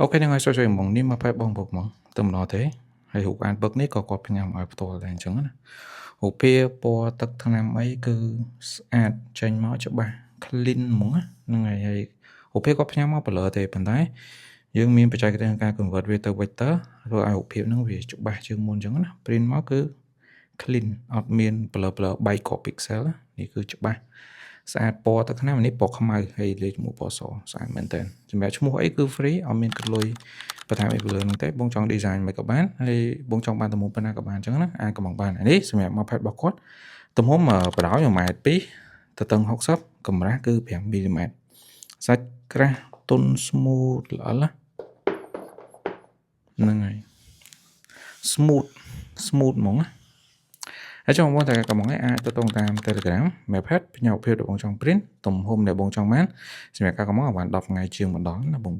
អូខេហ្នឹងហើយសួស្តីហ្មងនេះមកផែបងពុកហ្មងទៅម្ដងទេហើយរូបអានពឹកនេះក៏គាត់ផ្ញើមកឲ្យផ្ទាល់ដែរអញ្ចឹងណារូបភាពពណ៌ទឹកថ្នាំអីគឺស្អាតចេញមកច្បាស់ clean ហ្មងណាហ្នឹងហើយរូបភាពគាត់ផ្ញើមក blur ទេប៉ុន្តែយើងមានបច្ចេកទេសក្នុងការ convert វាទៅ vector ធ្វើឲ្យរូបភាពហ្នឹងវាច្បាស់ជាងមុនអញ្ចឹងណា print មកគឺ clean អត់មាន blur បែកក pixel ណានេះគឺច្បាស់ស្អាតពណ៌ទឹកថ្នាំនេះពណ៌ខ្មៅហើយលេខជាមួយពណ៌សស្អាតមែនតើសម្រាប់ឈ្មោះអីគឺ free អត់មានគិតលុយបន្ថែមអីពីលើហ្នឹងទេបងចង់ design មិនក៏បានហើយបងចង់បានទំហំប៉ុណ្ណាក៏បានអញ្ចឹងណាអាចកំងបាននេះសម្រាប់ mouse pad របស់គាត់ទំហំបដៅ1.2 ម៉ែត្រទទឹង60កម្រាស់គឺ5មីលីម៉ែត្រសាច់ក្រាស់ទន់ smooth ល្អណាហ្នឹងហើយ smooth ហ្មងណាហើយចង់បងតែកំងអាចទៅតាម Telegram Mapad ផ្ញើរូបភាពដែលបងចង់ print ទំហំដែលបងចង់បានសម្រាប់ការកំងឲ្យបាន10ថ្ងៃជាងម្ដងណាបង